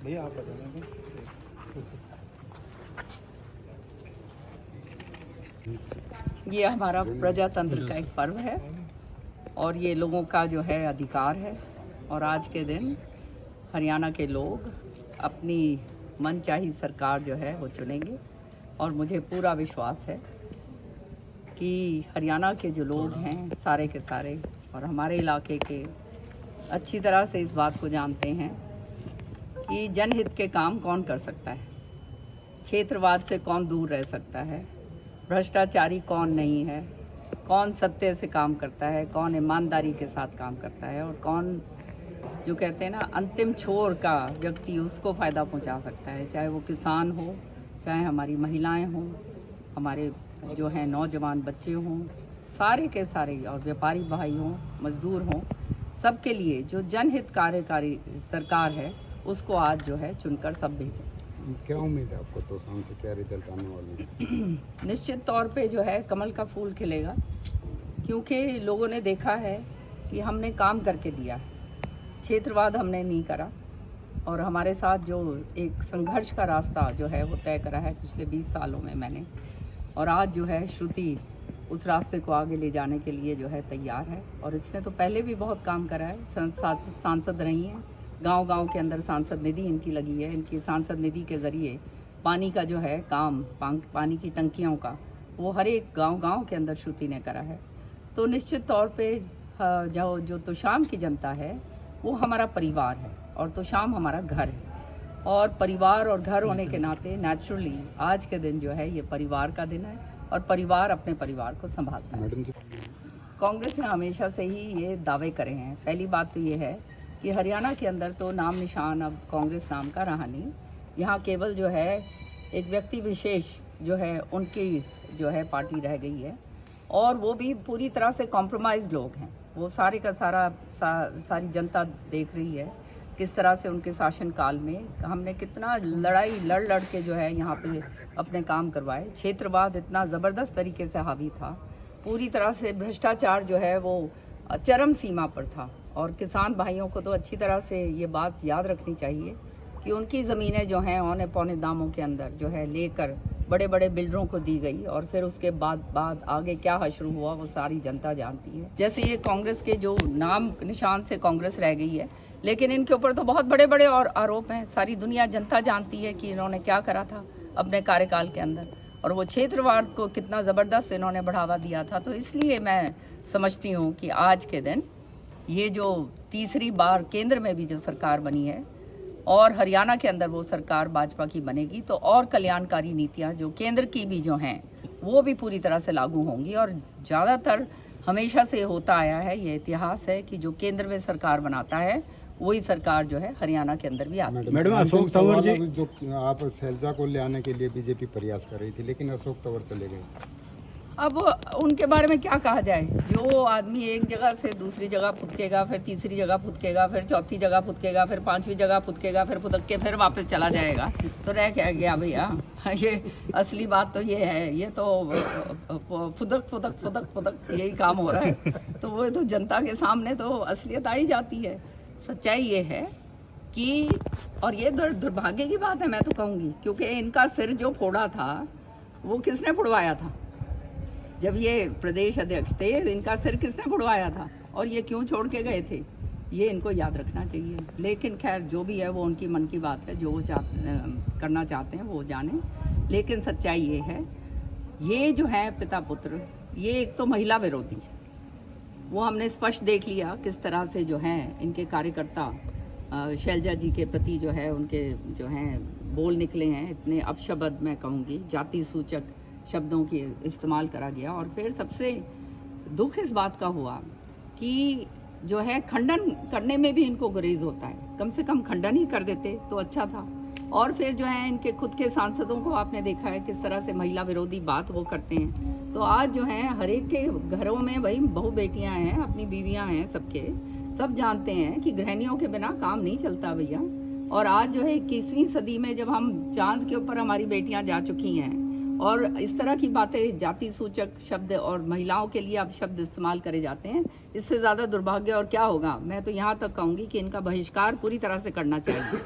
भैया आप बताएंगे। ये हमारा प्रजातंत्र का एक पर्व है और ये लोगों का जो है अधिकार है। और आज के दिन हरियाणा के लोग अपनी मनचाही सरकार जो है वो चुनेंगे और मुझे पूरा विश्वास है कि हरियाणा के जो लोग हैं सारे के सारे और हमारे इलाके के अच्छी तरह से इस बात को जानते हैं कि जनहित के काम कौन कर सकता है, क्षेत्रवाद से कौन दूर रह सकता है, भ्रष्टाचारी कौन नहीं है, कौन सत्य से काम करता है, कौन ईमानदारी के साथ काम करता है और कौन जो कहते हैं ना अंतिम छोर का व्यक्ति उसको फ़ायदा पहुंचा सकता है, चाहे वो किसान हो, चाहे हमारी महिलाएं हों, हमारे जो हैं नौजवान बच्चे हों, सारे के सारे और व्यापारी भाई हों, मजदूर हों, सबके लिए जो जनहित कार्यकारी सरकार है उसको आज जो है चुनकर सब भेजें। क्या उम्मीद है आपको तो शाम से क्या रिजल्ट आने वाले हैं? निश्चित तौर पे जो है कमल का फूल खिलेगा, क्योंकि लोगों ने देखा है कि हमने काम करके दिया है, क्षेत्रवाद हमने नहीं करा और हमारे साथ जो एक संघर्ष का रास्ता जो है वो तय करा है पिछले 20 सालों में मैंने, और आज जो है श्रुति उस रास्ते को आगे ले जाने के लिए जो है तैयार है। और इसने तो पहले भी बहुत काम करा है, सांसद रही हैं, गांव-गांव के अंदर सांसद निधि इनकी लगी है, इनकी सांसद निधि के ज़रिए पानी का जो है काम, पानी की टंकियों का वो हर एक गांव-गांव के अंदर श्रुति ने करा है। तो निश्चित तौर पे जो तोशाम की जनता है वो हमारा परिवार है और तोशाम हमारा घर है और परिवार और घर होने के नाते नेचुरली आज के दिन जो है ये परिवार का दिन है और परिवार अपने परिवार को संभालता है। कांग्रेस ने हमेशा से ही ये दावे करे हैं। पहली बात तो ये है कि हरियाणा के अंदर तो नाम निशान अब कांग्रेस नाम का रहा नहीं, यहाँ केवल जो है एक व्यक्ति विशेष जो है उनकी जो है पार्टी रह गई है और वो भी पूरी तरह से कॉम्प्रोमाइज लोग हैं। वो सारे का सारी जनता देख रही है किस तरह से उनके शासनकाल में हमने कितना लड़ाई लड़ के जो है यहाँ पे अपने काम करवाए। क्षेत्रवाद इतना ज़बरदस्त तरीके से हावी था, पूरी तरह से भ्रष्टाचार जो है वो चरम सीमा पर था और किसान भाइयों को तो अच्छी तरह से ये बात याद रखनी चाहिए कि उनकी ज़मीनें जो हैं औने पौने दामों के अंदर जो है लेकर बड़े बड़े बिल्डरों को दी गई और फिर उसके बाद आगे क्या हश्र हुआ वो सारी जनता जानती है। जैसे ये कांग्रेस के जो नाम निशान से कांग्रेस रह गई है, लेकिन इनके ऊपर तो बहुत बड़े बड़े और आरोप हैं। सारी दुनिया जनता जानती है कि इन्होंने क्या करा था अपने कार्यकाल के अंदर और वो क्षेत्रवाद को कितना ज़बरदस्त इन्होंने बढ़ावा दिया था। तो इसलिए मैं समझती हूँ कि आज के दिन ये जो तीसरी बार केंद्र में भी जो सरकार बनी है और हरियाणा के अंदर वो सरकार भाजपा की बनेगी तो और कल्याणकारी नीतियाँ जो केंद्र की भी जो हैं वो भी पूरी तरह से लागू होंगी। और ज़्यादातर हमेशा से होता आया है, ये इतिहास है कि जो केंद्र में सरकार बनाता है वही सरकार जो है हरियाणा के अंदर भी आती है। मैडम अशोक तंवर जी जो आप शैलजा को ले आने के लिए बीजेपी प्रयास कर रही थी, लेकिन अशोक तंवर चले गए। अब उनके बारे में क्या कहा जाए, जो आदमी एक जगह से दूसरी जगह फुदकेगा, फिर तीसरी जगह फुदकेगा, फिर चौथी जगह फुदकेगा, फिर पांचवी जगह फुदकेगा, फिर फुदक के फिर वापस चला जाएगा, तो रह क्या गया भैया। ये असली बात तो ये है, ये तो फुदक फुदक फुदक फुदक यही काम हो रहा है। तो वो तो जनता के सामने तो असलियत आई जाती है। सच्चाई ये है कि, और ये दुर्भाग्य की बात है मैं तो कहूँगी, क्योंकि इनका सिर जो फोड़ा था वो किसने फुड़वाया था? जब ये प्रदेश अध्यक्ष थे इनका सिर किसने फुड़वाया था और ये क्यों छोड़ के गए थे, ये इनको याद रखना चाहिए। लेकिन खैर जो भी है वो उनकी मन की बात है, जो वो करना चाहते हैं वो जाने। लेकिन सच्चाई ये है, ये जो है पिता पुत्र, ये एक तो महिला विरोधी, वो हमने स्पष्ट देख लिया किस तरह से जो हैं इनके कार्यकर्ता शैलजा जी के प्रति जो है उनके जो हैं बोल निकले हैं, इतने अपशब्द मैं कहूँगी, जाति सूचक शब्दों की इस्तेमाल करा गया। और फिर सबसे दुख इस बात का हुआ कि जो है खंडन करने में भी इनको गुरेज होता है, कम से कम खंडन ही कर देते तो अच्छा था। और फिर जो है इनके खुद के सांसदों को आपने देखा है किस तरह से महिला विरोधी बात वो करते हैं। तो आज जो है हर एक के घरों में भाई बहू बेटियां हैं, अपनी बीवियां हैं, सबके सब जानते हैं कि गृहिणियों के बिना काम नहीं चलता भैया। और आज जो है 21वीं सदी में जब हम चांद के ऊपर हमारी बेटियां जा चुकी हैं और इस तरह की बातें, जाति सूचक शब्द और महिलाओं के लिए अब शब्द इस्तेमाल करे जाते हैं, इससे ज़्यादा दुर्भाग्य और क्या होगा। मैं तो यहाँ तक कहूँगी कि इनका बहिष्कार पूरी तरह से करना चाहिए।